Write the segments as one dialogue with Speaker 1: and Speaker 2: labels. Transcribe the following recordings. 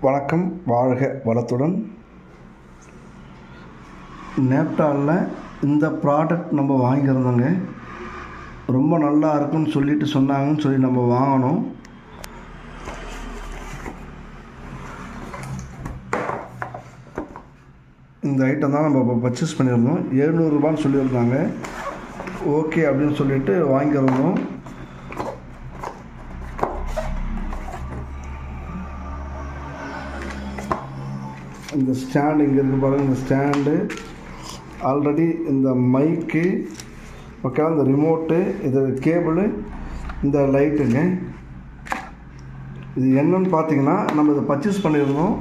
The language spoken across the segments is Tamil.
Speaker 1: வணக்கம், வாழ்க வளத்துடன். நேப்டாலில் இந்த ப்ராடக்ட் நம்ம வாங்கியிருந்தோங்க. ரொம்ப நல்லா இருக்குன்னு சொல்லிட்டு சொன்னாங்கன்னு சொல்லி நம்ம வாங்கினோம். இந்த ஐட்டம் தான் நம்ம இப்போ பர்ச்சேஸ் பண்ணியிருந்தோம். 700 ரூபான்னு சொல்லியிருந்தாங்க. ஓகே அப்படின்னு சொல்லிட்டு வாங்கியிருந்தோம். இந்த ஸ்டாண்டு இங்கே இருக்குது பாருங்கள். இந்த ஸ்டாண்டு ஆல்ரெடி இந்த மைக்கு ஓகே, இந்த ரிமோட்டு, இது கேபிளு, இந்த லைட்டுங்க. இது என்னன்னு பார்த்தீங்கன்னா, நம்ம இதை பர்ச்சேஸ் பண்ணியிருந்தோம்.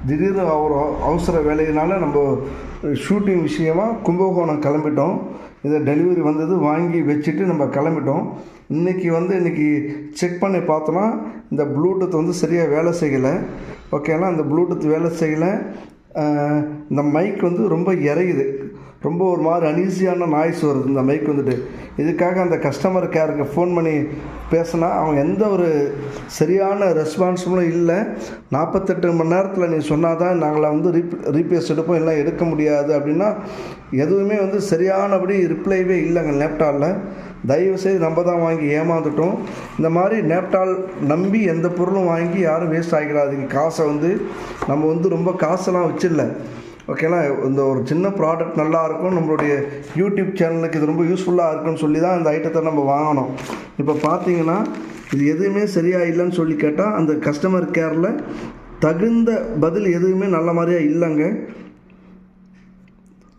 Speaker 1: திடீர்னு ஒரு அவசர வேலையினால் நம்ம ஷூட்டிங் விஷயமாக கும்பகோணம் கிளம்பிட்டோம். இதை டெலிவரி வந்தது, வாங்கி வச்சுட்டு நம்ம கிளம்பிட்டோம். இன்றைக்கி செக் பண்ணி பார்த்தோன்னா இந்த ப்ளூடூத் சரியாக வேலை செய்யலை. ஓகேங்களா, இந்த ப்ளூடூத் வேலை செய்யலை. இந்த மைக் ரொம்ப இறையுது, ரொம்ப ஒரு மாதிரி அனீஸியான நாய்ஸ் வருது இந்த மைக் இதுக்காக அந்த கஸ்டமர் கேருக்கு ஃபோன் பண்ணி பேசினா அவங்க எந்த ஒரு சரியான ரெஸ்பான்சிபிளும் இல்லை. 48 மணி நேரத்தில் நீ சொன்னால் தான் நாங்கள் ரீப்ளேஸ் எடுப்போம், எல்லாம் எடுக்க முடியாது அப்படின்னா எதுவுமே சரியானபடி ரிப்ளைவே இல்லைங்க நேப்டாலில். தயவுசெய்து நம்ம தான் வாங்கி ஏமாந்துட்டோம். இந்த மாதிரி நேப்டால் நம்பி எந்த பொருளும் வாங்கி யாரும் வேஸ்ட் ஆகிடாதீங்க. காசை நம்ம ரொம்ப காசெல்லாம் வச்சிடல. ஓகேங்களா, இந்த ஒரு சின்ன ப்ராடக்ட் நல்லாயிருக்கும், நம்மளுடைய யூடியூப் சேனலுக்கு இது ரொம்ப யூஸ்ஃபுல்லாக இருக்குன்னு சொல்லி தான் இந்த ஐட்டத்தை நம்ம வாங்கினோம். இப்போ பார்த்தீங்கன்னா இது எதுவுமே சரியாக இல்லைன்னு சொல்லி கேட்டால் அந்த கஸ்டமர் கேரில் தகுந்த பதில் எதுவுமே நல்ல மாதிரியாக இல்லைங்க.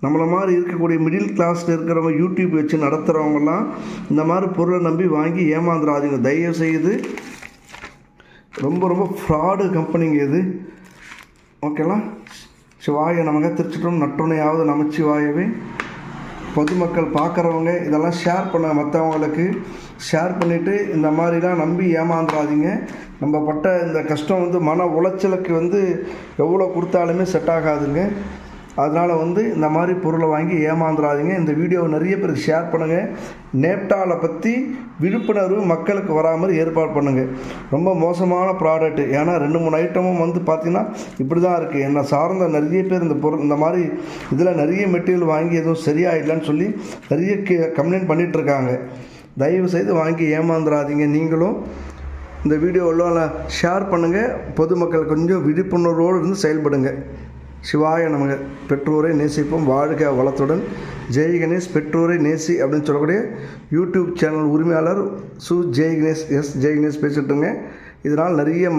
Speaker 1: நம்மளை மாதிரி இருக்கக்கூடிய மிடில் கிளாஸில் இருக்கிறவங்க, யூடியூப் வச்சு நடத்துகிறவங்கலாம் இந்த மாதிரி பொருளை நம்பி வாங்கி ஏமாந்துடாதீங்க தயவு செய்து. ரொம்ப ஃப்ராடு கம்பெனிங்க இது. ஓகேங்களா, சிவாய நமக்கு திருச்சிட்டும் நட்டுணையாவது நமச்சிவாயவே. பொதுமக்கள் பார்க்குறவங்க இதெல்லாம் ஷேர் பண்ண, மற்றவங்களுக்கு ஷேர் பண்ணிவிட்டு இந்த மாதிரிலாம் நம்பி ஏமாந்துடாதீங்க. நம்ம பட்ட இந்த கஷ்டம் மன உளைச்சலுக்கு எவ்வளோ கொடுத்தாலுமே செட் ஆகாதுங்க. அதனால் இந்த மாதிரி பொருளை வாங்கி ஏமாந்துடாதீங்க. இந்த வீடியோவை நிறைய பேருக்கு ஷேர் பண்ணுங்கள். நேப்டாலை பற்றி விழிப்புணர்வு மக்களுக்கு வராமல் ஏற்பாடு பண்ணுங்கள். ரொம்ப மோசமான ப்ராடக்ட். ஏன்னா 2-3 ஐட்டமும் பார்த்திங்கன்னா இப்படி தான் இருக்குது. என்னை சார்ந்த நிறைய பேர் இந்த மாதிரி இதில் நிறைய மெட்டீரியல் வாங்கி எதுவும் சரியாக இல்லைன்னு சொல்லி நிறைய கம்ப்ளைண்ட் பண்ணிகிட்ருக்காங்க. தயவு செய்து வாங்கி ஏமாந்துடாதீங்க. நீங்களும் இந்த வீடியோவில் ஷேர் பண்ணுங்கள். பொதுமக்கள் கொஞ்சம் விழிப்புணர்வோடு செயல்படுங்க. சிவாய நமக. பெற்றோரை நேசிப்போம், வாழ்க வளத்துடன். ஜெய் கணேஷ் பெற்றோரை நேசி அப்படின்னு சொல்லக்கூடிய யூடியூப் சேனல் உரிமையாளர் ஜெய் கணேஷ் பேசிட்டுங்க. இதனால் நிறைய